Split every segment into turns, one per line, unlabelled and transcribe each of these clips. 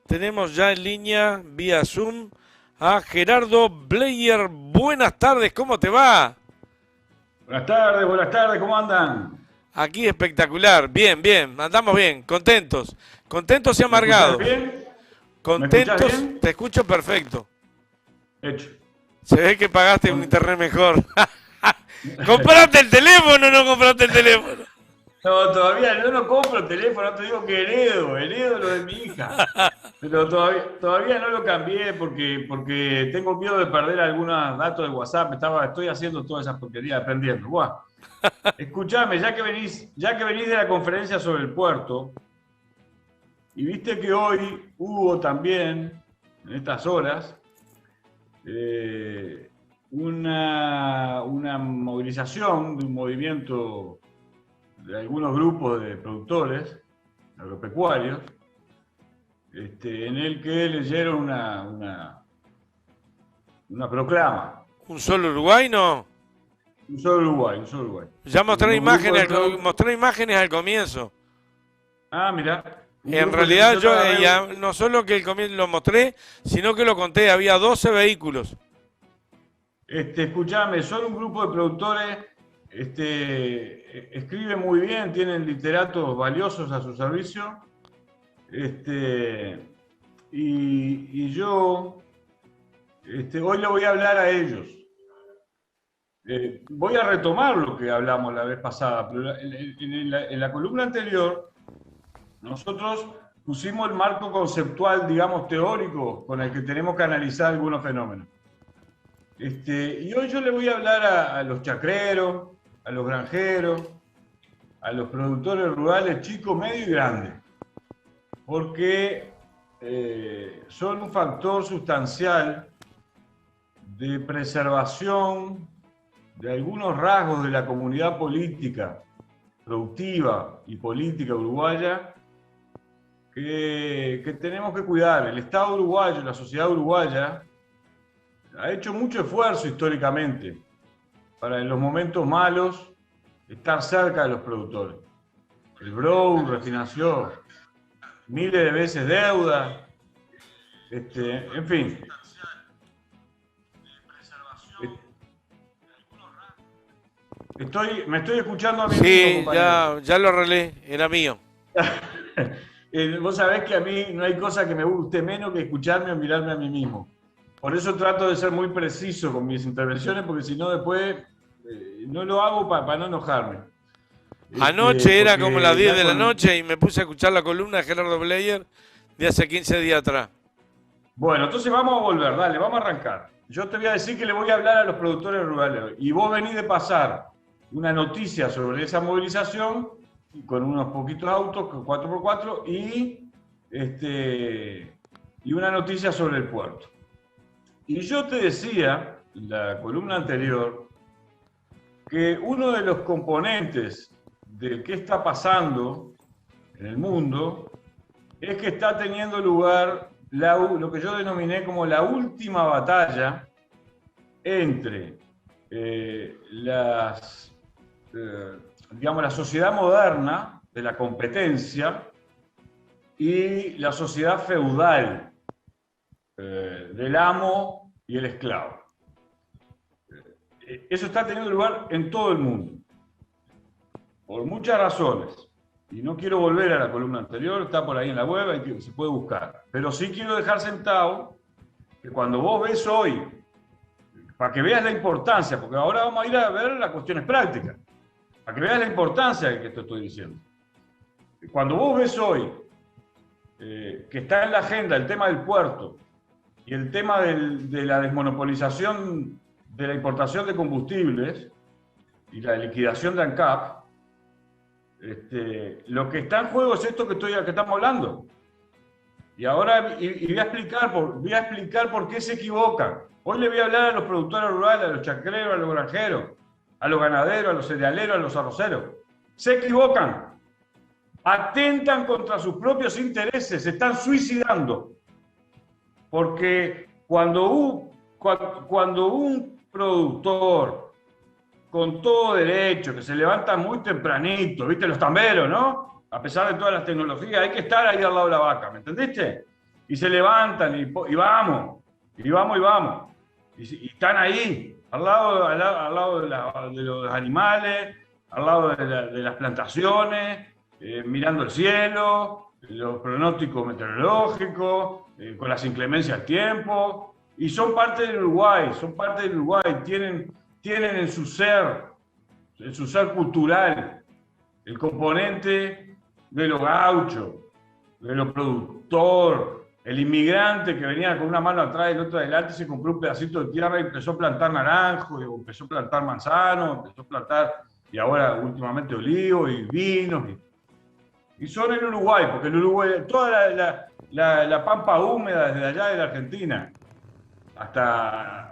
Tenemos ya en línea, vía Zoom, a Gerardo Bleyer. Buenas tardes, ¿cómo te va?
Buenas tardes, ¿cómo andan?
Aquí espectacular, bien, bien, andamos bien, contentos, contentos y
¿Me escuchás
amargados.
bien? ¿Me escuchás
Contentos,
bien?
te escucho perfecto.
Hecho.
Se ve que pagaste un
Con-
internet mejor. ¿Compraste el teléfono o no compraste el teléfono?
No, todavía yo no compro teléfono, te digo que heredo lo de mi hija. Pero todavía no lo cambié porque tengo miedo de perder algunos datos de WhatsApp. Estoy haciendo todas esas porquerías, aprendiendo. Buah. Escuchame, ya que venís de la conferencia sobre el puerto, y viste que hoy hubo también, en estas horas, eh, una movilización de un movimiento de algunos grupos de productores agropecuarios, en el que leyeron una proclama.
¿Un solo Uruguay no?
Un solo Uruguay, un solo Uruguay.
Ya mostré
Un grupo
imágenes,
de productores.
mostré imágenes al comienzo.
Ah, mirá, un
En
grupo,
realidad
yo te
yo
agarré.
no solo que el comienzo lo mostré, sino que lo conté, había 12 vehículos.
Escuchame, son un grupo de productores, escriben muy bien, tienen literatos valiosos a su servicio, y yo hoy le voy a hablar a ellos. Voy a retomar lo que hablamos la vez pasada, pero en la columna anterior nosotros pusimos el marco conceptual, digamos, teórico con el que tenemos que analizar algunos fenómenos. Y hoy yo le voy a hablar a los chacreros, a los granjeros, a los productores rurales chicos, medios y grandes, porque son un factor sustancial de preservación de algunos rasgos de la comunidad política, productiva y política uruguaya que tenemos que cuidar. El Estado uruguayo, la sociedad uruguaya, ha hecho mucho esfuerzo históricamente para en los momentos malos estar cerca de los productores. El Brou refinanció miles de veces deuda, en fin. Me estoy escuchando a mí mismo,
Sí,
compañero.
ya lo arreglé, era mío.
Vos sabés que a mí no hay cosa que me guste menos que escucharme o mirarme a mí mismo. Por eso trato de ser muy preciso con mis intervenciones, porque si no después no lo hago para no enojarme.
Anoche era como las
Porque
10
ya
de la
con...
noche y me puse a escuchar la columna de Gerardo Bleyer de hace 15 días atrás.
Bueno, entonces vamos a volver, dale, vamos a arrancar. Yo te voy a decir que le voy a hablar a los productores rurales y vos venís de pasar una noticia sobre esa movilización con unos poquitos autos, con 4x4 y una noticia sobre el puerto. Y yo te decía en la columna anterior que uno de los componentes de qué está pasando en el mundo es que está teniendo lugar lo que yo denominé como la última batalla entre digamos, la sociedad moderna de la competencia y la sociedad feudal del amo y el esclavo. Eso está teniendo lugar en todo el mundo, por muchas razones. Y no quiero volver a la columna anterior, está por ahí en la web, se puede buscar. Pero sí quiero dejar sentado que cuando vos ves hoy, para que veas la importancia, porque ahora vamos a ir a ver las cuestiones prácticas, para que veas la importancia de que te estoy diciendo. Cuando vos ves hoy que está en la agenda el tema del puerto y el tema de la desmonopolización de la importación de combustibles y la liquidación de ANCAP, lo que está en juego es esto que estamos hablando. Y ahora voy a explicar por qué se equivocan. Hoy le voy a hablar a los productores rurales, a los chacreros, a los granjeros, a los ganaderos, a los cerealeros, a los arroceros. Se equivocan. Atentan contra sus propios intereses, se están suicidando. Porque cuando un productor con todo derecho, que se levanta muy tempranito, ¿viste? Los tamberos, ¿no? A pesar de todas las tecnologías, hay que estar ahí al lado de la vaca, ¿me entendiste? y se levantan y vamos, y vamos, y vamos. Y están ahí, al lado de los animales, al lado de las plantaciones, mirando el cielo, los pronósticos meteorológicos, con las inclemencias del tiempo, y son parte del Uruguay, tienen en su ser cultural, el componente de lo gaucho, de lo productor, el inmigrante que venía con una mano atrás y la otra adelante, se compró un pedacito de tierra y empezó a plantar naranjo, empezó a plantar manzano, empezó a plantar, y ahora últimamente olivos y vinos. Y son en Uruguay, porque en Uruguay, toda la pampa húmeda desde allá de la Argentina hasta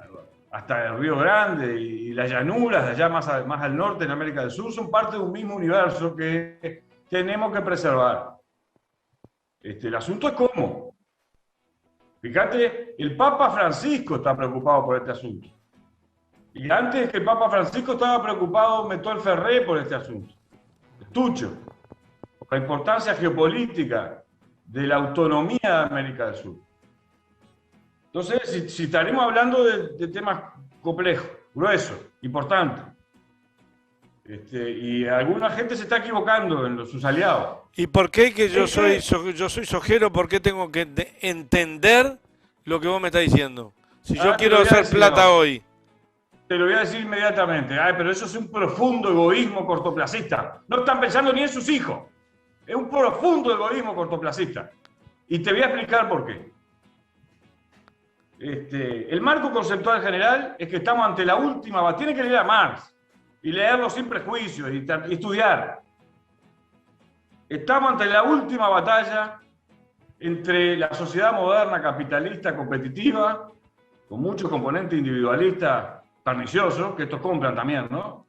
el Río Grande y las llanuras de allá más al norte, en América del Sur, son parte de un mismo universo que tenemos que preservar. El asunto es cómo. Fíjate, el Papa Francisco está preocupado por este asunto. Y antes que el Papa Francisco estaba preocupado Metol Ferré por este asunto. Tucho, por la importancia geopolítica de la autonomía de América del Sur. Entonces, si estaremos hablando de temas complejos, gruesos, importantes, y alguna gente se está equivocando en sus aliados.
¿Y por qué que yo soy sojero? ¿Por qué tengo que entender lo que vos me estás diciendo? Si yo quiero hacer plata hoy.
Te lo voy a decir inmediatamente. Pero eso es un profundo egoísmo cortoplacista. No están pensando ni en sus hijos. Es un profundo egoísmo cortoplacista. Y te voy a explicar por qué. El marco conceptual general es que estamos ante la última. Tiene que leer a Marx y leerlo sin prejuicios y estudiar. Estamos ante la última batalla entre la sociedad moderna capitalista competitiva, con muchos componentes individualistas perniciosos, que estos compran también, ¿no?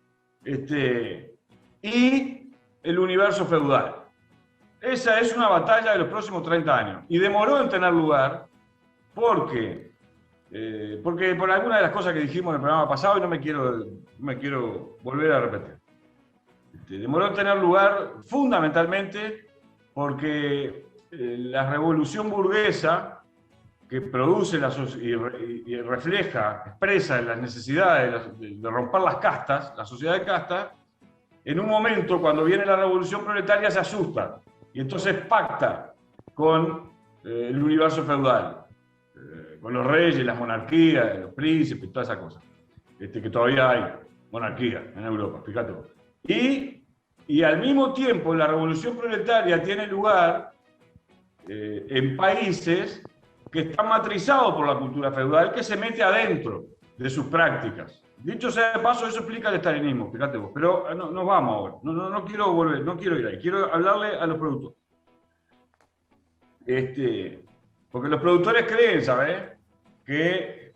Y el universo feudal. Esa es una batalla de los próximos 30 años. Y demoró en tener lugar porque por alguna de las cosas que dijimos en el programa pasado, y no me quiero volver a repetir. Demoró en tener lugar fundamentalmente porque la revolución burguesa que produce y refleja, expresa las necesidades de romper las castas, la sociedad de castas, en un momento cuando viene la revolución proletaria se asusta y entonces pacta con el universo feudal, con los reyes, las monarquías, los príncipes, todas esas cosas, que todavía hay monarquía en Europa, fíjate vos. Y al mismo tiempo la revolución proletaria tiene lugar en países que están matrizados por la cultura feudal, que se mete adentro de sus prácticas. Dicho sea de paso, eso explica el estalinismo, fíjate vos. Pero no vamos ahora, no quiero volver, no quiero ir ahí, quiero hablarle a los productores. Porque los productores creen, ¿sabes? ¿Qué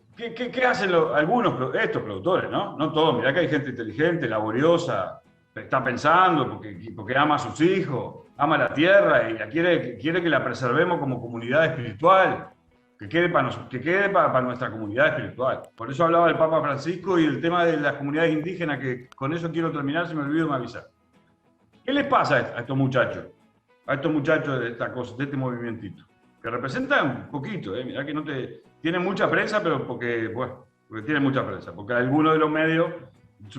hacen estos productores, ¿no? No todos, mirá que hay gente inteligente, laboriosa, está pensando porque ama a sus hijos, ama la tierra y quiere que la preservemos como comunidad espiritual, que quede para nuestra comunidad espiritual. Por eso hablaba el Papa Francisco y el tema de las comunidades indígenas, que con eso quiero terminar, se me olvidó de avisar. ¿Qué les pasa a estos muchachos? A estos muchachos de esta cosa, de este movimentito, que representan un poquito, mirá que tienen mucha prensa, pero porque tienen mucha prensa, porque algunos de los medios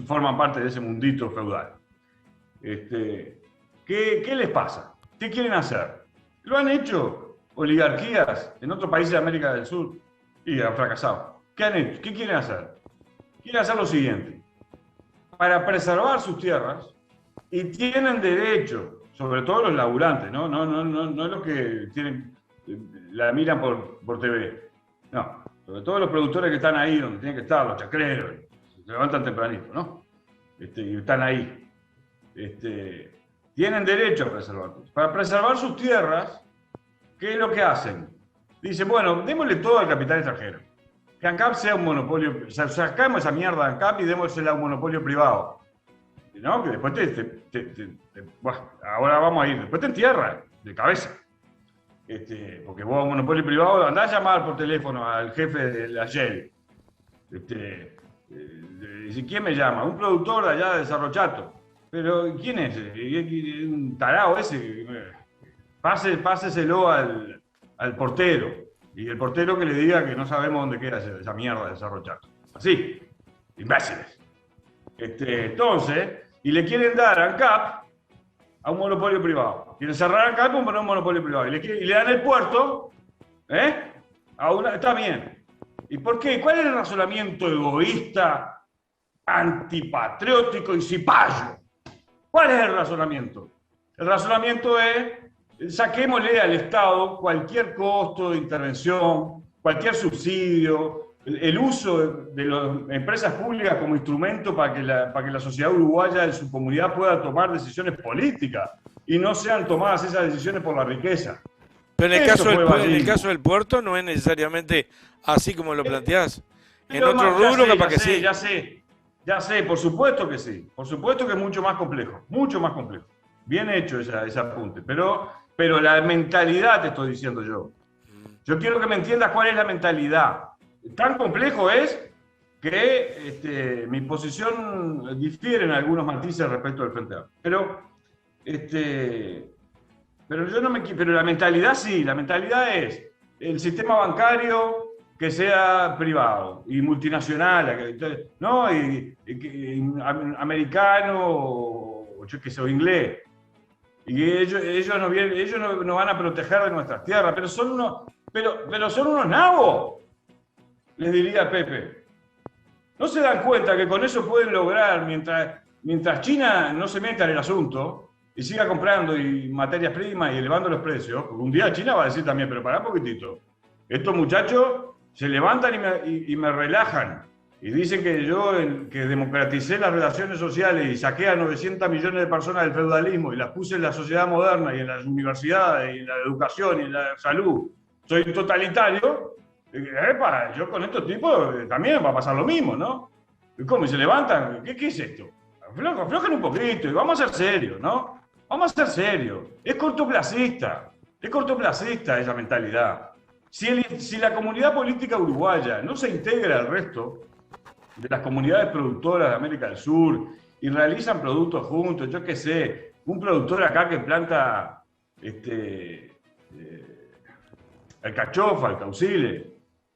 forman parte de ese mundito feudal. ¿Qué les pasa? ¿Qué quieren hacer? Lo han hecho oligarquías en otros países de América del Sur y han fracasado. ¿Qué han hecho? ¿Qué quieren hacer? Quieren hacer lo siguiente. Para preservar sus tierras, y tienen derecho, sobre todo los laburantes, no los que la miran por TV. No, sobre todo los productores que están ahí donde tienen que estar, los chacreros, se levantan tempranito, ¿no? Y están ahí. Tienen derecho a preservarlos. Para preservar sus tierras, ¿qué es lo que hacen? Dicen, bueno, démosle todo al capital extranjero. Que ANCAP sea un monopolio, sacamos esa mierda de ANCAP y démosela a un monopolio privado. ¿No? Que después ahora vamos a ir, después te entierran de cabeza. Porque vos a un monopolio privado andás a llamar por teléfono al jefe de la Shell. Dice, ¿quién me llama? Un productor de allá de Cerro Chato. Pero, ¿quién es? Un tarao ese. Páseselo al portero. Y el portero que le diga que no sabemos dónde queda esa mierda de Cerro Chaco. Así, imbéciles. Entonces, y le quieren dar ANCAP a un monopolio privado. Quieren cerrar ANCAP y poner un monopolio privado. Y le dan el puerto, está bien. ¿Y por qué? ¿Cuál es el razonamiento egoísta, antipatriótico y cipayo? ¿Cuál es el razonamiento? El razonamiento es, saquémosle al Estado cualquier costo de intervención, cualquier subsidio, el uso de las empresas públicas como instrumento para que la sociedad uruguaya en su comunidad pueda tomar decisiones políticas y no sean tomadas esas decisiones por la riqueza.
Pero en el caso del puerto no es necesariamente así como lo planteás. En otro rubro capaz que sí.
Ya sé, por supuesto que sí. Por supuesto que es mucho más complejo. Mucho más complejo. Bien hecho ese apunte. Pero la mentalidad te estoy diciendo yo. Yo quiero que me entiendas cuál es la mentalidad. Tan complejo es que mi posición difiere en algunos matices respecto del Frente Amplio. Pero la mentalidad sí, la mentalidad es el sistema bancario que sea privado y multinacional, ¿no? Y americano o yo que sé, o inglés. Y ellos no van a proteger de nuestras tierras, pero son unos nabos, les diría Pepe. ¿No se dan cuenta que con eso pueden lograr, mientras China no se meta en el asunto y siga comprando y materias primas y elevando los precios? Porque un día China va a decir también, pero pará un poquitito. Estos muchachos se levantan y me relajan y dicen que yo que democraticé las relaciones sociales y saqué a 900 millones de personas del feudalismo y las puse en la sociedad moderna y en las universidades y en la educación y en la salud. Soy totalitario. Yo con estos tipos también va a pasar lo mismo, ¿no? ¿Cómo? ¿Y se levantan? ¿Qué es esto? Aflojen un poquito y vamos a ser serios, ¿no? Vamos a ser serios. Es cortoplacista esa mentalidad. Si la comunidad política uruguaya no se integra al resto de las comunidades productoras de América del Sur y realizan productos juntos, yo qué sé, un productor acá que planta alcachofa, alcauciles,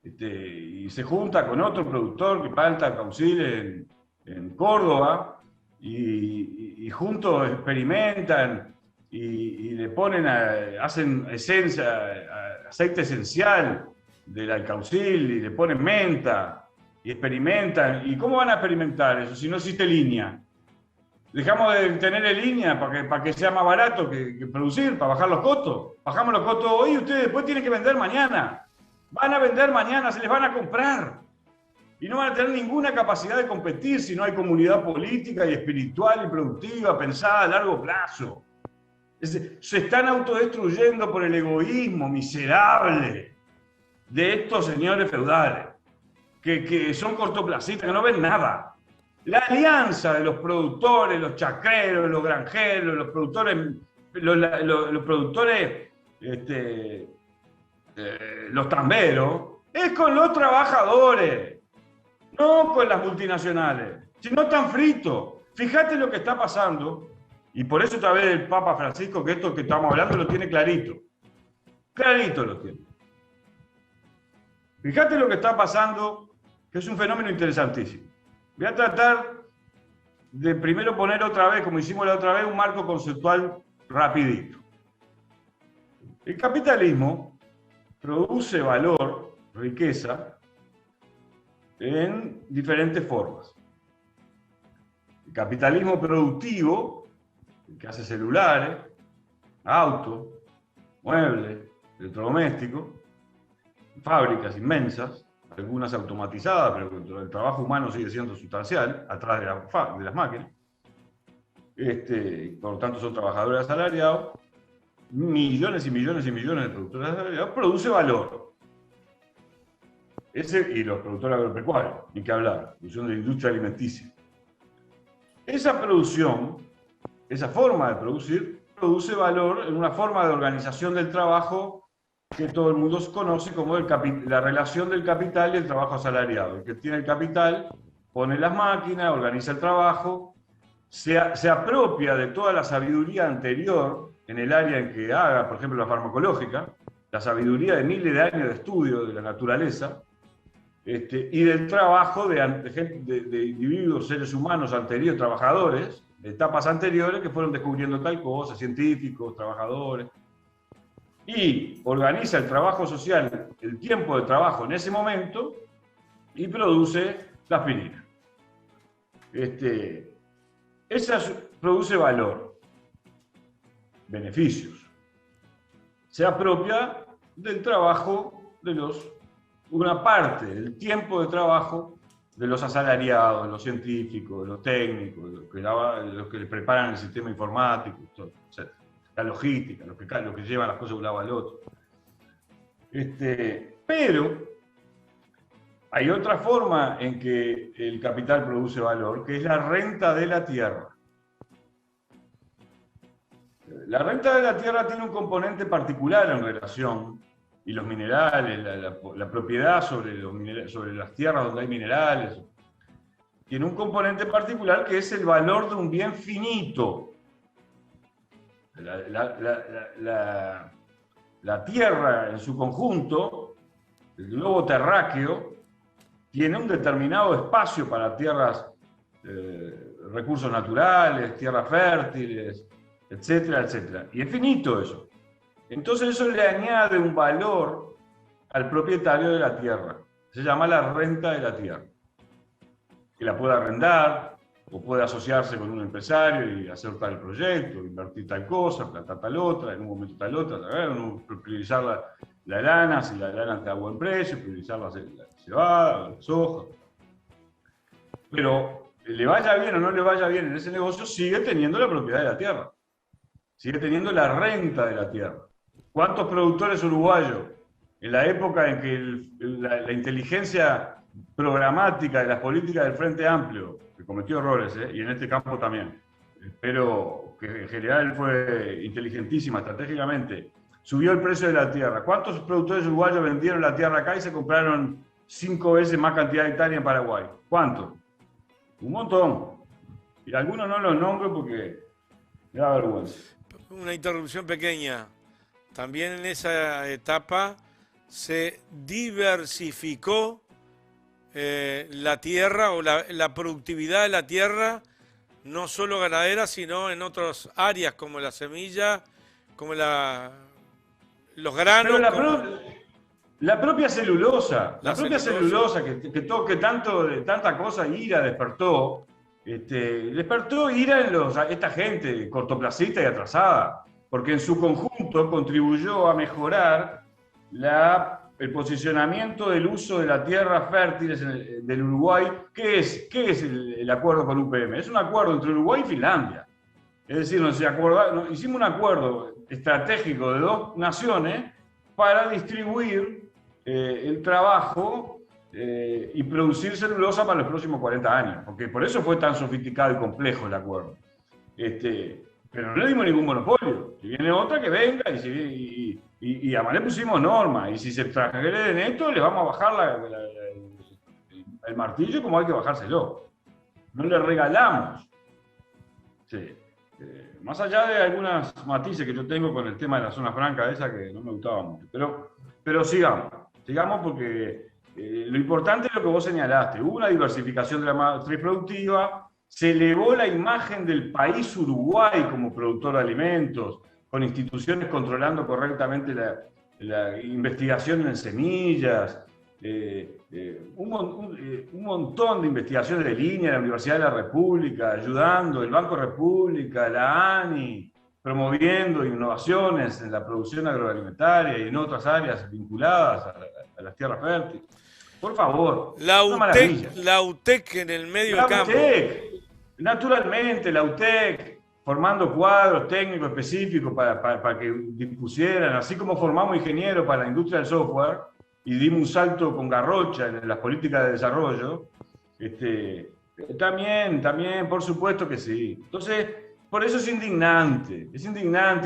y se junta con otro productor que planta alcauciles en Córdoba y juntos experimentan y le ponen, hacen aceite esencial del alcaucil y le ponen menta y experimentan. ¿Y cómo van a experimentar eso si no existe línea? Dejamos de tener línea para que sea más barato que producir, para bajar los costos. Bajamos los costos hoy y ustedes después tienen que vender mañana. Van a vender mañana, se les van a comprar. Y no van a tener ninguna capacidad de competir si no hay comunidad política y espiritual y productiva pensada a largo plazo. Se están autodestruyendo por el egoísmo miserable de estos señores feudales, que son cortoplacistas, que no ven nada. La alianza de los productores, los chacreros, los granjeros, los productores, los tamberos, es con los trabajadores, no con las multinacionales. Si no están fritos, fíjate lo que está pasando. Y por eso otra vez el Papa Francisco, que esto que estamos hablando lo tiene clarito. Clarito lo tiene. Fíjate lo que está pasando, que es un fenómeno interesantísimo. Voy a tratar de primero poner otra vez, como hicimos la otra vez, un marco conceptual rapidito. El capitalismo produce valor, riqueza, en diferentes formas. El capitalismo productivo, el que hace celulares, autos, muebles, electrodomésticos, fábricas inmensas, algunas automatizadas, pero el trabajo humano sigue siendo sustancial, atrás de las máquinas. Por lo tanto son trabajadores asalariados, millones y millones y millones de productores asalariados, produce valor. Y los productores agropecuarios, ni que hablar, producción de la industria alimenticia. Esa producción, esa forma de producir, produce valor en una forma de organización del trabajo que todo el mundo conoce como la relación del capital y el trabajo asalariado. El que tiene el capital pone las máquinas, organiza el trabajo, se apropia de toda la sabiduría anterior en el área en que haga, por ejemplo, la farmacológica, la sabiduría de miles de años de estudio de la naturaleza, y del trabajo de individuos, seres humanos anteriores, trabajadores, de etapas anteriores que fueron descubriendo tal cosa, científicos, trabajadores, y organiza el trabajo social, el tiempo de trabajo en ese momento, y produce la aspirina. Esa produce valor, beneficios. Se apropia del trabajo de una parte del tiempo de trabajo de los asalariados, de los científicos, de los técnicos, de los que le preparan el sistema informático, todo, etc. La logística, los que llevan las cosas de un lado al otro. Pero hay otra forma en que el capital produce valor, que es la renta de la tierra. La renta de la tierra tiene un componente particular en relación, y los minerales, la propiedad sobre las tierras donde hay minerales, tiene un componente particular que es el valor de un bien finito. La tierra en su conjunto, el globo terráqueo, tiene un determinado espacio para tierras, recursos naturales, tierras fértiles, etcétera, etcétera. Y es finito eso. Entonces eso le añade un valor al propietario de la tierra. Se llama la renta de la tierra. Que la puede arrendar, o puede asociarse con un empresario y hacer tal proyecto, invertir tal cosa, plantar tal otra, en un momento tal otra, priorizar la lana, si la lana te da buen precio, priorizar la cebada, la soja. Pero le vaya bien o no le vaya bien en ese negocio, sigue teniendo la propiedad de la tierra. Sigue teniendo la renta de la tierra. ¿Cuántos productores uruguayos, en la época en que la inteligencia programática de las políticas del Frente Amplio, que cometió errores, y en este campo también, pero que en general fue inteligentísima estratégicamente, subió el precio de la tierra? ¿Cuántos productores uruguayos vendieron la tierra acá y se compraron 5 veces más cantidad de hectáreas en Paraguay? ¿Cuántos? Un montón. Y algunos no los nombro porque me da vergüenza.
Una interrupción pequeña. También en esa etapa se diversificó la tierra o la productividad de la tierra, no solo ganadera, sino en otras áreas como la semilla, como los granos.
Pero la propia celulosa, que tanta cosa ira despertó, despertó ira en esta gente cortoplacista y atrasada, porque en su conjunto contribuyó a mejorar el posicionamiento del uso de la tierra fértil del Uruguay. ¿Qué es el acuerdo con UPM? Es un acuerdo entre Uruguay y Finlandia. Es decir, hicimos un acuerdo estratégico de dos naciones para distribuir el trabajo y producir celulosa para los próximos 40 años, porque por eso fue tan sofisticado y complejo el acuerdo. Pero no le dimos ningún monopolio. Si viene otra, que venga, y además le pusimos normas, y si se transgreden esto, le vamos a bajar el martillo como hay que bajárselo. No le regalamos. Sí. Más allá de algunas matices que yo tengo con el tema de la zona franca esa, que no me gustaba mucho, pero sigamos porque lo importante es lo que vos señalaste. Hubo una diversificación de la matriz productiva, se elevó la imagen del país Uruguay como productor de alimentos, con instituciones controlando correctamente la investigación en semillas, un montón de investigaciones de línea, la Universidad de la República, ayudando, el Banco República, la ANI, promoviendo innovaciones en la producción agroalimentaria y en otras áreas vinculadas a las tierras fértiles. Por favor,
la UTEC en el medio del campo.
Naturalmente, la UTEC, formando cuadros técnicos específicos para que dispusieran, así como formamos ingenieros para la industria del software, y dimos un salto con Garrocha en las políticas de desarrollo, también, por supuesto que sí. Entonces, por eso es indignante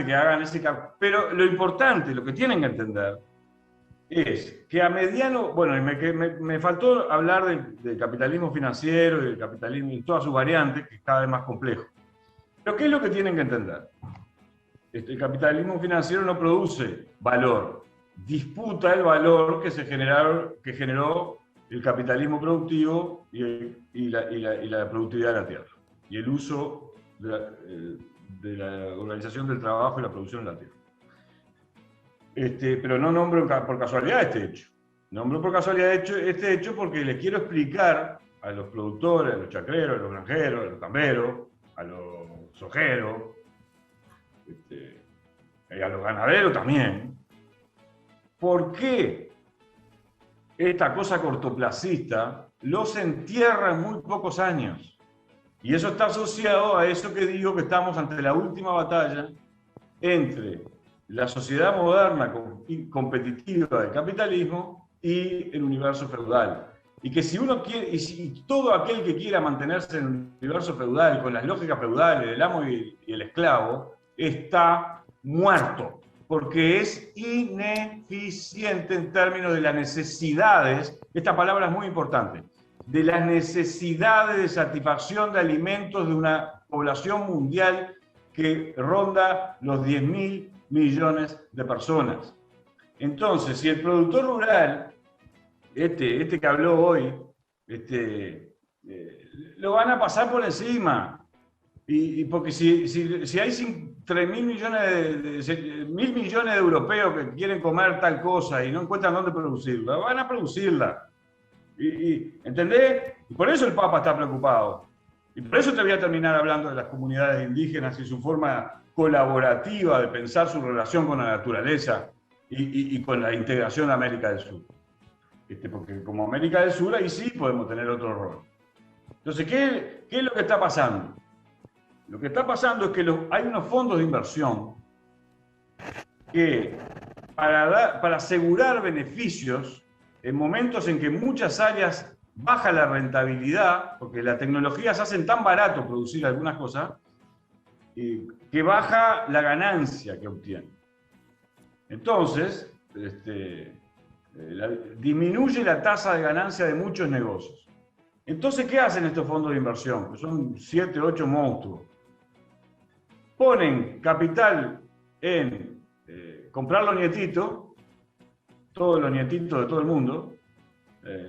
que hagan ese cambio. Pero lo importante, lo que tienen que entender, es que a mediano, bueno, me faltó hablar del capitalismo financiero y del capitalismo en todas sus variantes, que es cada vez más complejo. Pero ¿qué es lo que tienen que entender? El capitalismo financiero no produce valor, disputa el valor que generó el capitalismo productivo y la productividad de la tierra, y el uso de la organización del trabajo y la producción de la tierra. Pero no nombro por casualidad este hecho. Nombro por casualidad este hecho porque les quiero explicar a los productores, a los chacreros, a los granjeros, a los camberos, a los sojeros, y a los ganaderos también, por qué esta cosa cortoplacista los entierra en muy pocos años. Y eso está asociado a eso que digo, que estamos ante la última batalla entre la sociedad moderna y competitiva del capitalismo y el universo feudal. Y que si uno quiere, y si todo aquel que quiera mantenerse en el universo feudal, con las lógicas feudales del amo y el esclavo, está muerto, porque es ineficiente en términos de las necesidades, esta palabra es muy importante, de las necesidades de satisfacción de alimentos de una población mundial que ronda los 10.000 millones de personas. Entonces, si el productor rural, este que habló hoy, lo van a pasar por encima. Y porque si hay 3.000 millones, 1.000 millones de europeos que quieren comer tal cosa y no encuentran dónde producirla, van a producirla. ¿Entendés? Y por eso el Papa está preocupado. Y por eso te voy a terminar hablando de las comunidades indígenas y su forma colaborativa de pensar su relación con la naturaleza y con la integración de América del Sur. Porque como América del Sur ahí sí podemos tener otro rol. Entonces, ¿qué es lo que está pasando? Lo que está pasando es que hay unos fondos de inversión que para asegurar beneficios en momentos en que en muchas áreas baja la rentabilidad, porque las tecnologías hacen tan barato producir algunas cosas, que baja la ganancia que obtienen. Entonces, disminuye la tasa de ganancia de muchos negocios. Entonces, ¿qué hacen estos fondos de inversión? Que son 7, 8 monstruos. Ponen capital en comprar los nietitos, todos los nietitos de todo el mundo,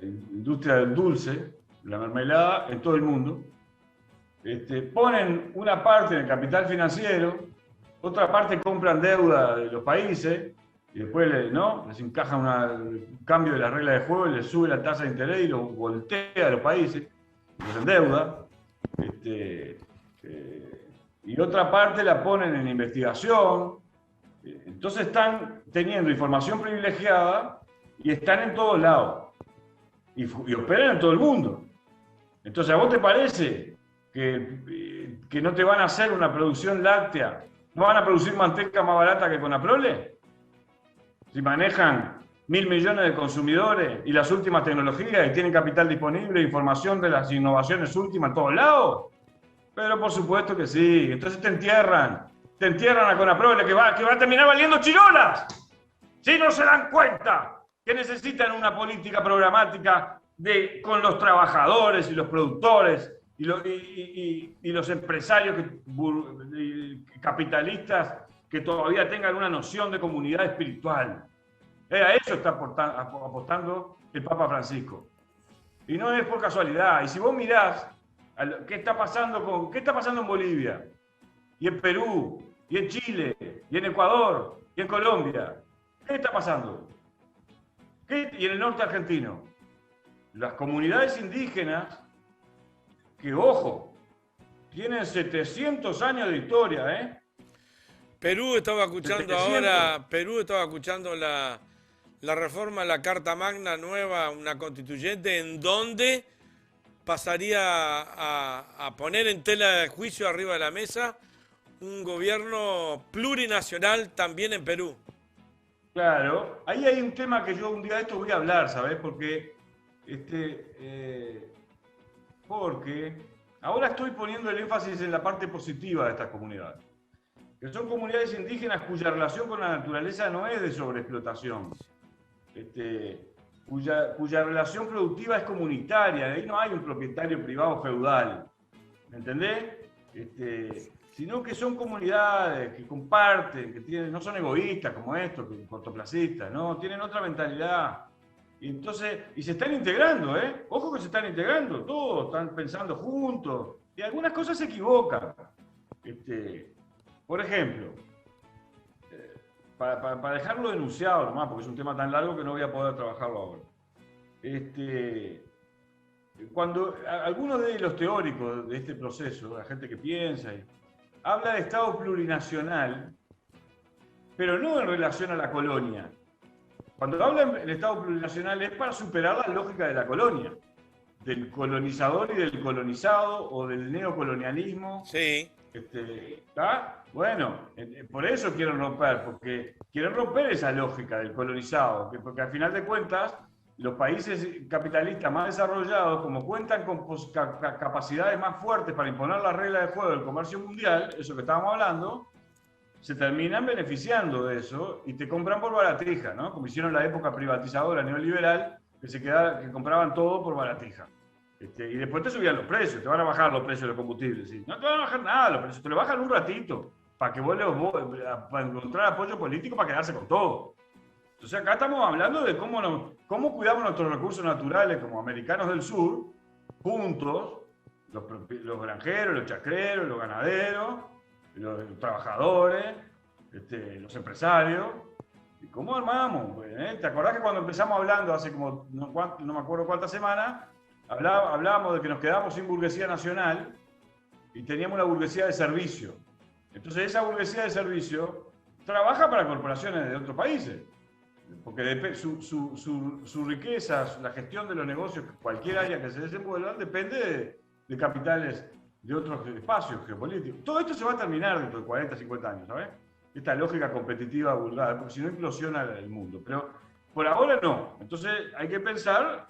industria del dulce, la mermelada en todo el mundo. Ponen una parte en el capital financiero, otra parte compran deuda de los países y después les encaja un cambio de la regla de juego y les sube la tasa de interés y los voltea a los países, los endeuda. Y otra parte la ponen en investigación. Entonces están teniendo información privilegiada y están en todos lados. Y operan en todo el mundo. Entonces, ¿a vos te parece que no te van a hacer una producción láctea? ¿No van a producir manteca más barata que Conaprole? Si manejan 1.000 millones de consumidores y las últimas tecnologías y tienen capital disponible, información de las innovaciones últimas en todos lados. Pero por supuesto que sí. Entonces te entierran a Conaprole que va a terminar valiendo chirolas. Si no se dan cuenta que necesitan una política programática con los trabajadores y los productores y los empresarios capitalistas que todavía tengan una noción de comunidad espiritual. A eso está apostando el Papa Francisco. Y no es por casualidad. Y si vos mirás qué está pasando en Bolivia, y en Perú, y en Chile, y en Ecuador, y en Colombia, ¿qué está pasando? Y en el norte argentino, las comunidades indígenas, que ojo, tienen 700 años de historia, ¿eh?
Perú estaba escuchando la reforma a la Carta Magna nueva, una constituyente, en donde pasaría a poner en tela de juicio arriba de la mesa un gobierno plurinacional también en Perú.
Claro, ahí hay un tema que yo un día de esto voy a hablar, ¿sabes? Porque ahora estoy poniendo el énfasis en la parte positiva de estas comunidades, que son comunidades indígenas cuya relación con la naturaleza no es de sobreexplotación, cuya relación productiva es comunitaria, ahí no hay un propietario privado feudal, ¿me entendés? sino que son comunidades que comparten, que tienen, no son egoístas como estos, que cortoplacistas, no, tienen otra mentalidad. Y entonces, y se están integrando, ¿eh? Ojo que se están integrando, todos están pensando juntos, y algunas cosas se equivocan. Por ejemplo, para dejarlo denunciado nomás, porque es un tema tan largo que no voy a poder trabajarlo ahora. Cuando algunos de los teóricos de este proceso, la gente que piensa, habla de Estado plurinacional, pero no en relación a la colonia. Cuando habla de Estado plurinacional es para superar la lógica de la colonia, del colonizador y del colonizado, o del neocolonialismo.
Sí.
¿Está? Bueno, por eso quieren romper, porque quieren romper esa lógica del colonizado, porque al final de cuentas, los países capitalistas más desarrollados, como cuentan con capacidades más fuertes para imponer las reglas de juego del comercio mundial, eso que estábamos hablando, se terminan beneficiando de eso y te compran por baratija, ¿no? Como hicieron en la época privatizadora neoliberal, que compraban todo por baratija. Y después te subían los precios, te van a bajar los precios de los combustibles. ¿Sí? No te van a bajar nada los precios, te lo bajan un ratito para que para encontrar apoyo político para quedarse con todo. Entonces acá estamos hablando de cómo cuidamos nuestros recursos naturales como americanos del sur, juntos, los granjeros, los chacreros, los ganaderos, los trabajadores, los empresarios. ¿Y cómo armamos? ¿Te acordás que cuando empezamos hablando hace como no me acuerdo cuántas semanas, hablábamos de que nos quedamos sin burguesía nacional y teníamos una burguesía de servicio? Entonces esa burguesía de servicio trabaja para corporaciones de otros países, porque su riqueza, la gestión de los negocios, cualquier área que se desenvuelvan, depende de capitales de otros espacios geopolíticos. Todo esto se va a terminar dentro de 40, 50 años, ¿sabes? Esta lógica competitiva vulgar, porque si no implosiona el mundo. Pero por ahora no. Entonces hay que pensar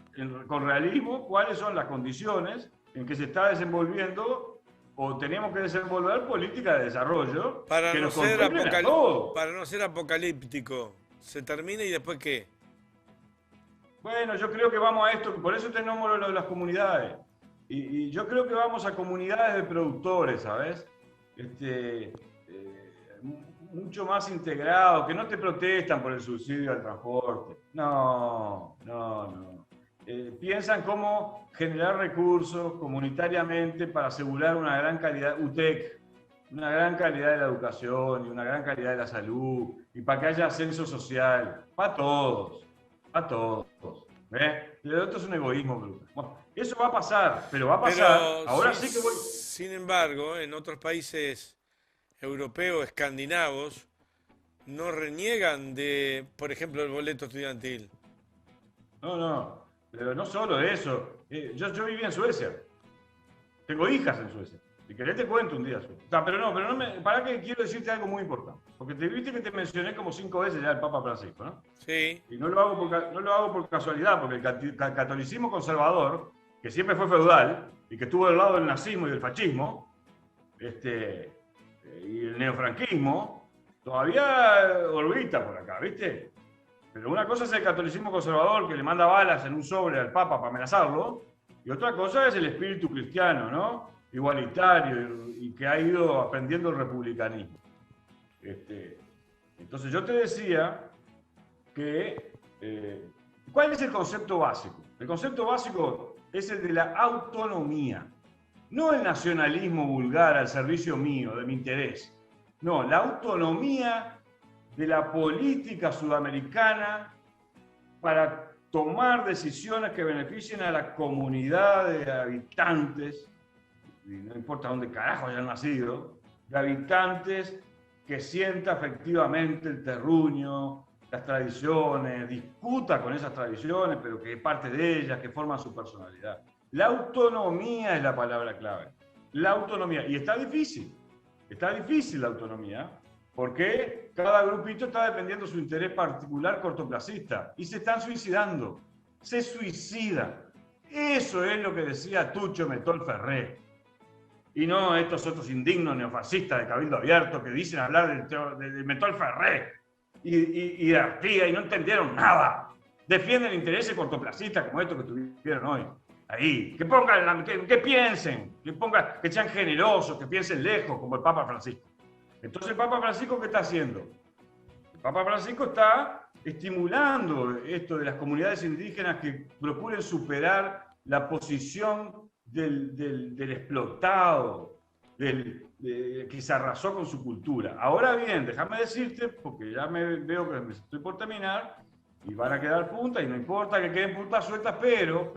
con realismo cuáles son las condiciones en que se está desenvolviendo o tenemos que desenvolver política de desarrollo
para
que
no
nos
ser
contemplen a todos.
Para no ser apocalíptico. ¿Se termina y después qué?
Bueno, yo creo que vamos a esto, por eso te nombro lo de las comunidades. Y yo creo que vamos a comunidades de productores, ¿sabes? Mucho más integrados, que no te protestan por el subsidio al transporte. No. Piensan cómo generar recursos comunitariamente para asegurar una gran calidad, UTEC, una gran calidad de la educación y una gran calidad de la salud, y para que haya ascenso social, para todos. El otro es un egoísmo brutal. Bueno, eso va a pasar, pero va a pasar. Ahora sí que voy.
Sin embargo, en otros países europeos, escandinavos, no reniegan de, por ejemplo, el boleto estudiantil.
No, pero no solo eso. Yo viví en Suecia. Tengo hijas en Suecia. Si querés te cuento un día. Para que quiero decirte algo muy importante. Porque viste que te mencioné como 5 veces ya el Papa Francisco, ¿no?
Sí.
Y no lo hago por casualidad, porque el catolicismo conservador, que siempre fue feudal y que estuvo del lado del nazismo y del fascismo, y el neofranquismo, todavía orbita por acá, ¿viste? Pero una cosa es el catolicismo conservador que le manda balas en un sobre al Papa para amenazarlo, y otra cosa es el espíritu cristiano, ¿no? Igualitario y que ha ido aprendiendo el republicanismo. Entonces yo te decía que ¿cuál es el concepto básico? El concepto básico es el de la autonomía, no el nacionalismo vulgar al servicio mío, de mi interés. No, la autonomía de la política sudamericana para tomar decisiones que beneficien a la comunidad de habitantes, y no importa dónde carajo hayan nacido, de habitantes que sienta efectivamente el terruño, las tradiciones, discuta con esas tradiciones, pero que es parte de ellas, que forman su personalidad. La autonomía es la palabra clave. La autonomía. Y está difícil la autonomía, porque cada grupito está defendiendo su interés particular cortoplacista y se están suicidando. Se suicidan. Eso es lo que decía Tucho Metol Ferré. Y no estos otros indignos neofascistas de Cabildo Abierto que dicen hablar de Metol Ferré y de Artigas y no entendieron nada. Defienden intereses cortoplacistas como estos que tuvieron hoy. ahí, que piensen, que sean generosos, que piensen lejos, como el Papa Francisco. Entonces el Papa Francisco, ¿qué está haciendo? El Papa Francisco está estimulando esto de las comunidades indígenas que procuren superar la posición del explotado, que se arrasó con su cultura. Ahora bien, déjame decirte, porque ya veo que me estoy por terminar, y van a quedar puntas, y no importa que queden puntas sueltas, pero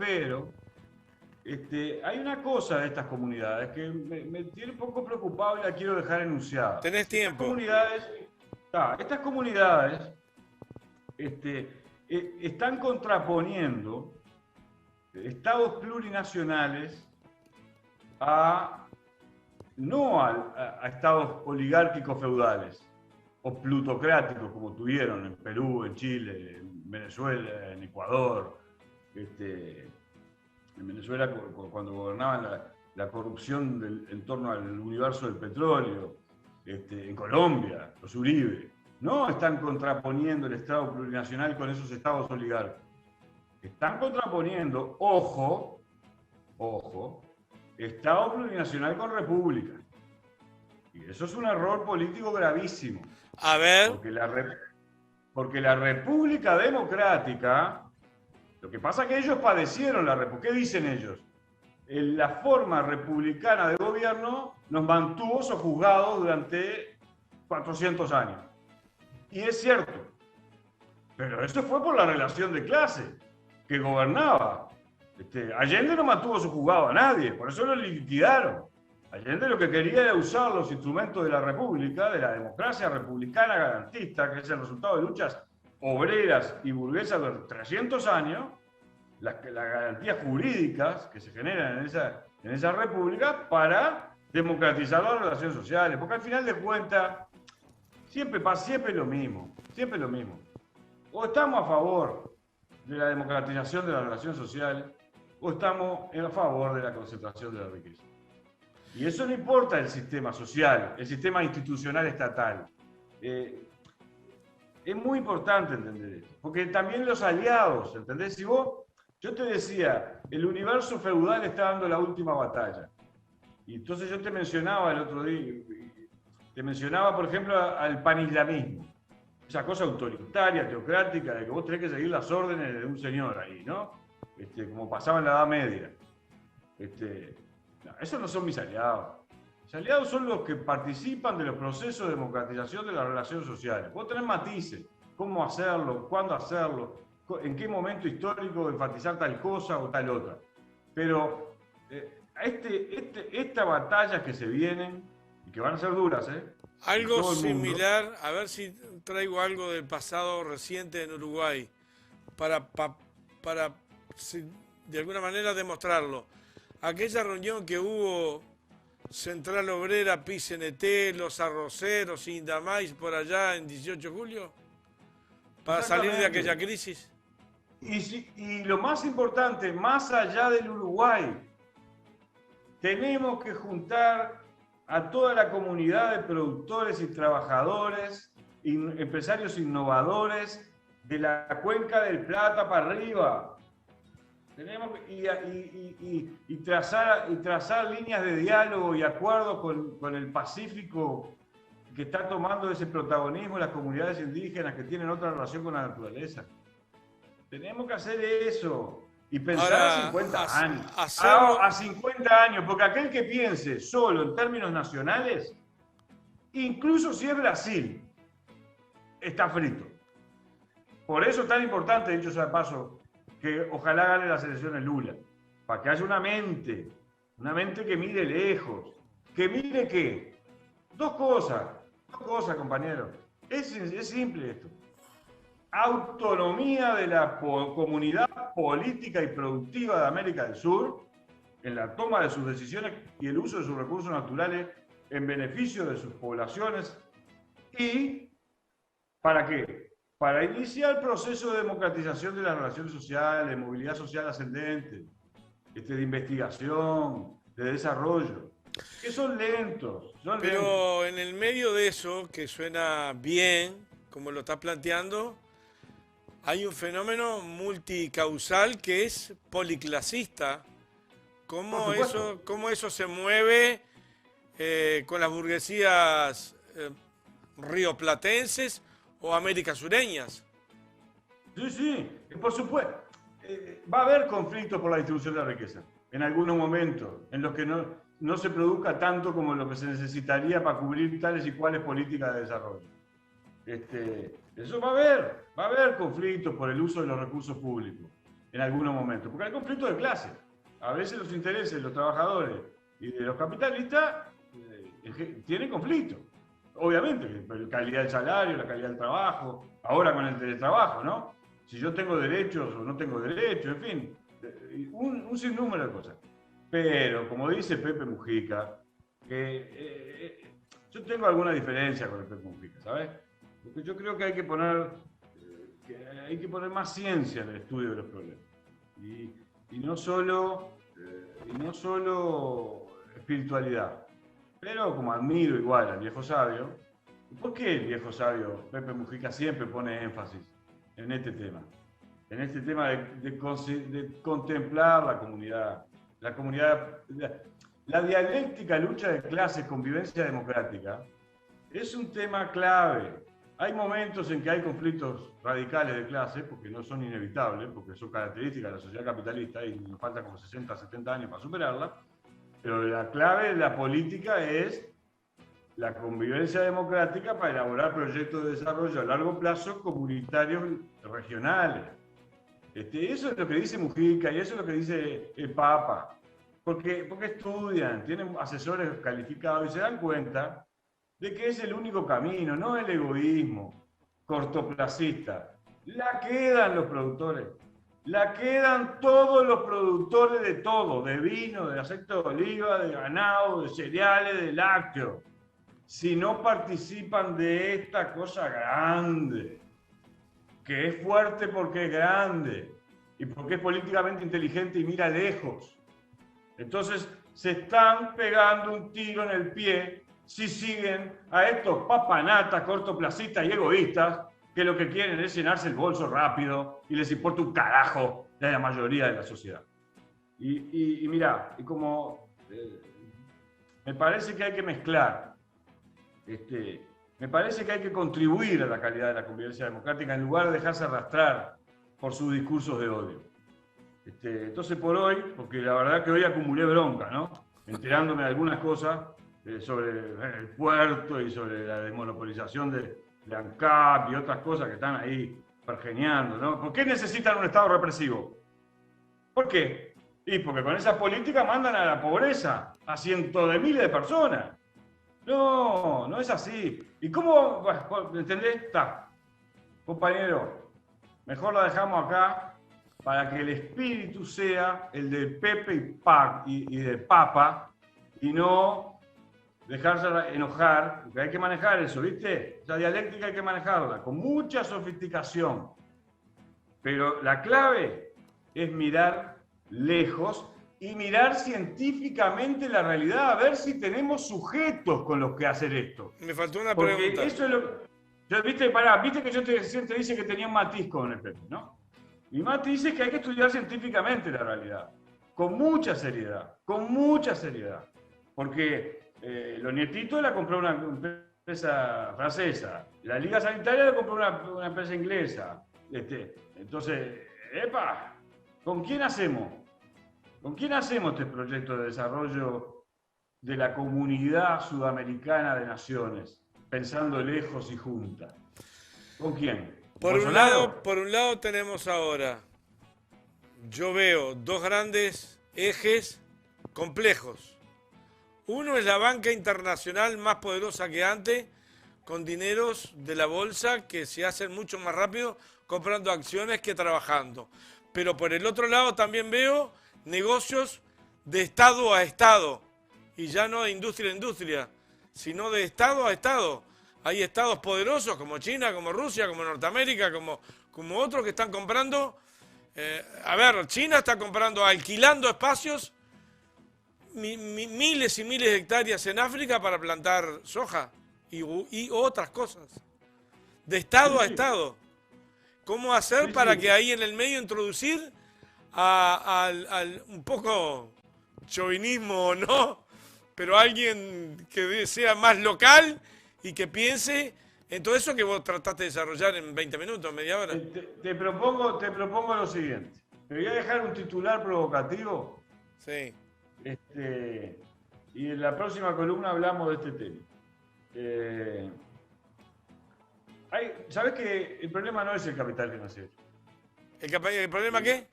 hay una cosa de estas comunidades que me tiene un poco preocupado y la quiero dejar enunciada.
Tenés tiempo.
Estas comunidades están contraponiendo estados plurinacionales no a estados oligárquicos feudales o plutocráticos como tuvieron en Perú, en Chile, en Venezuela, en Ecuador. En Venezuela, cuando gobernaban la corrupción en torno al universo del petróleo, en Colombia, los Uribe, no están contraponiendo el Estado plurinacional con esos estados oligárquicos. Están contraponiendo, ojo, Estado plurinacional con república. Y eso es un error político gravísimo.
A ver.
Porque la República Democrática, lo que pasa es que ellos padecieron la República. ¿Qué dicen ellos? La forma republicana de gobierno nos mantuvo sojuzgados durante 400 años. Y es cierto. Pero eso fue por la relación de clase que gobernaba. Allende no mantuvo sojuzgado a nadie, por eso lo liquidaron. Allende lo que quería era usar los instrumentos de la República, de la democracia republicana garantista, que es el resultado de luchas obreras y burguesas durante 300 años, las garantías jurídicas que se generan en esa república para democratizar las relaciones sociales. Porque al final de cuentas, siempre es lo mismo, siempre es lo mismo. O estamos a favor de la democratización de las relaciones sociales, o estamos a favor de la concentración de la riqueza. Y eso no importa el sistema social, el sistema institucional estatal. Es muy importante entender esto, porque también los aliados, ¿entendés? Yo te decía, el universo feudal está dando la última batalla. Y entonces yo te mencionaba el otro día, por ejemplo, al panislamismo. Esa cosa autoritaria, teocrática, de que vos tenés que seguir las órdenes de un señor ahí, ¿no? Como pasaba en la Edad Media. No, esos no son mis aliados. Mis aliados son los que participan de los procesos de democratización de las relaciones sociales. Vos tenés matices, cómo hacerlo, cuándo hacerlo, en qué momento histórico enfatizar tal cosa o tal otra. Pero estas batallas que se vienen, y que van a ser duras,
Algo similar, a ver si traigo algo del pasado reciente en Uruguay, para de alguna manera demostrarlo. Aquella reunión que hubo Central Obrera, PICNT, los arroceros, Indamais, por allá en 18 de julio, para salir de aquella crisis.
Y lo más importante, más allá del Uruguay, tenemos que juntar a toda la comunidad de productores y trabajadores, empresarios innovadores de la Cuenca del Plata para arriba. Tenemos y trazar líneas de diálogo y acuerdos con el Pacífico, que está tomando ese protagonismo las comunidades indígenas que tienen otra relación con la naturaleza. Tenemos que hacer eso y pensar a 50 años. A 50 años, porque aquel que piense solo en términos nacionales, incluso si es Brasil, está frito. Por eso es tan importante, dicho sea de paso, que ojalá gane las elecciones Lula, para que haya una mente que mire lejos, que mire qué. Dos cosas, compañeros. Es simple esto. Autonomía de la comunidad política y productiva de América del Sur en la toma de sus decisiones y el uso de sus recursos naturales en beneficio de sus poblaciones. ¿Y para qué? Para iniciar el proceso de democratización de las relaciones sociales, de movilidad social ascendente, de investigación, de desarrollo, que son lentos.
Pero en el medio de eso, que suena bien, como lo está planteando, hay un fenómeno multicausal que es policlasista
Por supuesto.
cómo eso se mueve con las burguesías rioplatenses o americasureñas?
Sí, sí, por supuesto. Va a haber conflictos por la distribución de la riqueza, en algunos momentos, en los que no se produzca tanto como lo que se necesitaría para cubrir tales y cuales políticas de desarrollo. Eso va a haber conflictos por el uso de los recursos públicos, en algunos momentos, porque hay conflictos de clase. A veces los intereses de los trabajadores y de los capitalistas tienen conflictos. Obviamente, la calidad del salario, la calidad del trabajo, ahora con el teletrabajo, ¿no? Si yo tengo derechos o no tengo derechos, en fin, un sinnúmero de cosas. Pero, como dice Pepe Mujica, yo tengo alguna diferencia con el Pepe Mujica, ¿sabes? Porque yo creo que hay que poner más ciencia en el estudio de los problemas. Y no solo espiritualidad. Pero como admiro igual al viejo sabio, ¿por qué el viejo sabio Pepe Mujica siempre pone énfasis en este tema? En este tema de contemplar la comunidad, la dialéctica lucha de clases, convivencia democrática, es un tema clave. Hay momentos en que hay conflictos radicales de clases, porque no son inevitables, porque son características de la sociedad capitalista y nos falta como 60, 70 años para superarla. Pero la clave de la política es la convivencia democrática para elaborar proyectos de desarrollo a largo plazo comunitarios regionales. Eso es lo que dice Mujica y eso es lo que dice el Papa. Porque estudian, tienen asesores calificados y se dan cuenta de que es el único camino, no el egoísmo cortoplacista. La quedan los productores. La quedan todos los productores de todo, de vino, de aceite de oliva, de ganado, de cereales, de lácteos. Si no participan de esta cosa grande, que es fuerte porque es grande y porque es políticamente inteligente y mira lejos. Entonces se están pegando un tiro en el pie si siguen a estos papanatas cortoplacistas y egoístas que lo que quieren es llenarse el bolso rápido y les importa un carajo a la mayoría de la sociedad. Y mira, me parece que hay que mezclar, me parece que hay que contribuir a la calidad de la convivencia democrática en lugar de dejarse arrastrar por sus discursos de odio. Entonces por hoy, porque la verdad que hoy acumulé bronca, ¿no? Enterándome de algunas cosas sobre el puerto y sobre la desmonopolización de ANCAP y otras cosas que están ahí pergeñando, ¿no? ¿Por qué necesitan un Estado represivo? ¿Por qué? Y porque con esas políticas mandan a la pobreza a cientos de miles de personas. No, no es así. ¿Y cómo? Bueno, ¿entendés? Está. Compañero, mejor la dejamos acá para que el espíritu sea el de Pepe y del Papa y no dejarse enojar, porque hay que manejar eso, ¿viste? Esa dialéctica hay que manejarla con mucha sofisticación. Pero la clave es mirar lejos y mirar científicamente la realidad, a ver si tenemos sujetos con los que hacer esto.
Me faltó una
Porque
pregunta.
eso es viste que yo te dije que tenía un matiz con el Pepe, ¿no? Mi matiz dice que hay que estudiar científicamente la realidad, con mucha seriedad, porque los nietitos la compró una empresa francesa, la Liga Sanitaria la compró una empresa inglesa. Entonces, ¿con quién hacemos? ¿Con quién hacemos este proyecto de desarrollo de la comunidad sudamericana de naciones, pensando lejos y juntas? ¿Con quién?
Por un lado tenemos ahora, yo veo dos grandes ejes complejos. Uno es la banca internacional más poderosa que antes, con dineros de la bolsa que se hacen mucho más rápido comprando acciones que trabajando. Pero por el otro lado también veo negocios de Estado a Estado, y ya no de industria a industria, sino de Estado a Estado. Hay estados poderosos como China, como Rusia, como Norteamérica, como otros que están comprando. China está comprando, alquilando espacios, miles y miles de hectáreas en África para plantar soja y otras cosas. De Estado a Estado. ¿Cómo hacer para que ahí en el medio introducir un poco chauvinismo o no, pero alguien que sea más local y que piense en todo eso que vos trataste de desarrollar en 20 minutos, media hora.
Te propongo lo siguiente. Te voy a dejar un titular provocativo.
Sí.
Y en la próxima columna hablamos de este tema. ¿Sabés que el problema no es el capital financiero?
¿El problema qué?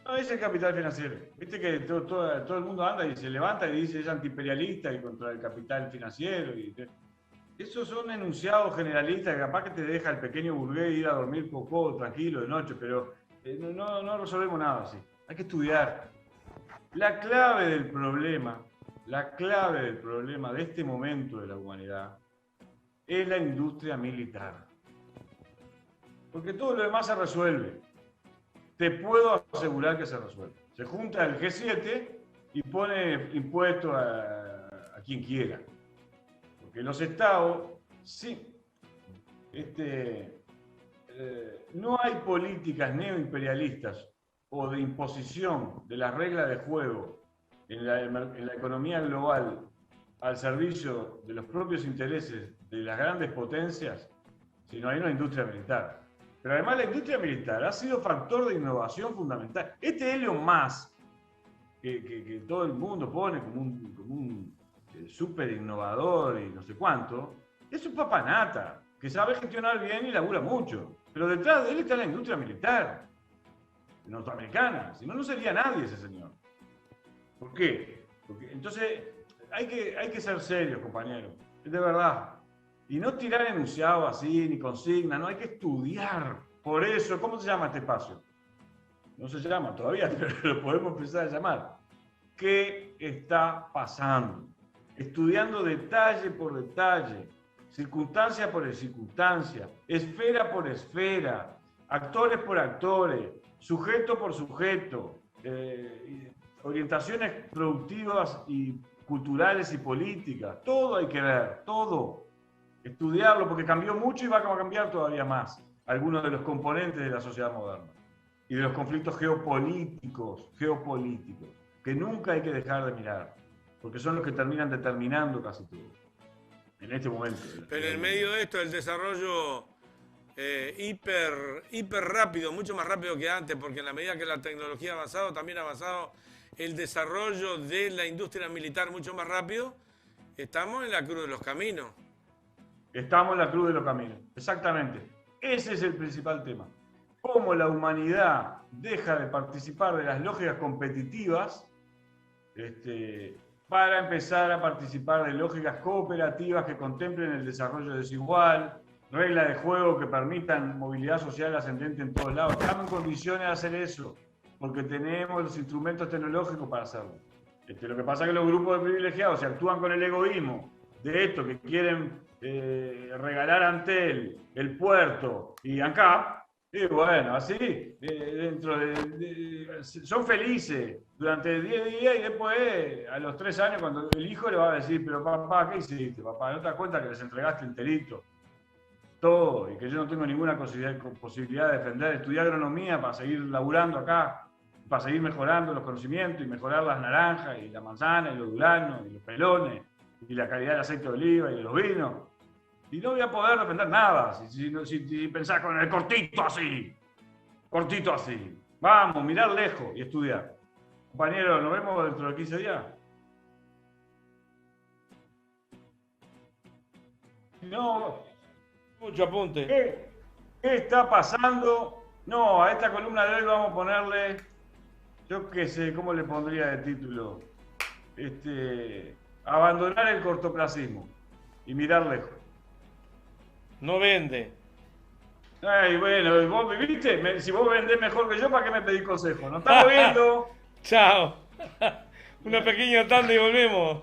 No es el capital financiero. Viste que todo el mundo anda y se levanta y dice es antiimperialista y contra el capital financiero. Esos son enunciados generalistas que capaz que te deja el pequeño burgués ir a dormir poco tranquilo de noche, pero no resolvemos nada así. Hay que estudiar. La clave del problema de este momento de la humanidad es la industria militar. Porque todo lo demás se resuelve. Te puedo asegurar que se resuelve. Se junta el G7 y pone impuestos a quien quiera. Porque los estados, sí, no hay políticas neoimperialistas o de imposición de las reglas de juego en la economía global al servicio de los propios intereses de las grandes potencias, si no hay una industria militar. Pero además la industria militar ha sido factor de innovación fundamental. Elon Musk, que todo el mundo pone como un súper innovador y no sé cuánto, es un papanata, que sabe gestionar bien y labura mucho. Pero detrás de él está la industria militar norteamericana, si no, no sería nadie ese señor. ¿Por qué? Porque entonces hay que ser serios, compañeros, de verdad. Y no tirar enunciado así, ni consigna, no, hay que estudiar. Por eso, ¿cómo se llama este espacio? No se llama todavía, pero lo podemos empezar a llamar. ¿Qué está pasando? Estudiando detalle por detalle, circunstancia por circunstancia, esfera por esfera, actores por actores, sujeto por sujeto, orientaciones productivas y culturales y políticas. Todo hay que ver, todo. Estudiarlo, porque cambió mucho y va a cambiar todavía más algunos de los componentes de la sociedad moderna y de los conflictos geopolíticos, que nunca hay que dejar de mirar, porque son los que terminan determinando casi todo en este momento.
Pero en medio de esto, el desarrollo hiper rápido, mucho más rápido que antes, porque en la medida que la tecnología ha avanzado, también ha avanzado el desarrollo de la industria militar mucho más rápido, estamos en la cruz de los caminos.
Estamos en la cruz de los caminos, exactamente. Ese es el principal tema. Cómo la humanidad deja de participar de las lógicas competitivas para empezar a participar de lógicas cooperativas que contemplen el desarrollo desigual, reglas de juego que permitan movilidad social ascendente en todos lados. Estamos en condiciones de hacer eso, porque tenemos los instrumentos tecnológicos para hacerlo. Lo que pasa es que los grupos de privilegiados se actúan con el egoísmo de esto, que quieren regalar a Antel el puerto y ANCAP, y bueno, así, son felices durante 10 días y después, a los 3 años, cuando el hijo le va a decir, pero papá, ¿qué hiciste, papá? ¿No te das cuenta que les entregaste enterito todo y que yo no tengo ninguna posibilidad de defender, estudiar agronomía para seguir laburando acá, para seguir mejorando los conocimientos y mejorar las naranjas y la manzana y los duranos y los pelones y la calidad del aceite de oliva y de los vinos? Y no voy a poder defender nada si pensás con el cortito así. Vamos, mirar lejos y estudiar. Compañeros, nos vemos dentro de 15 días. No.
Mucho apunte.
¿Qué está pasando? No, a esta columna de hoy vamos a ponerle, yo qué sé, ¿cómo le pondría de título? Abandonar el cortoplacismo y mirar lejos.
No vende.
Ay, bueno, vos viste, si vos vendés mejor que yo, ¿para qué me pedís consejo? ¿No estamos viendo?
Chao. Una pequeña tanda y volvemos.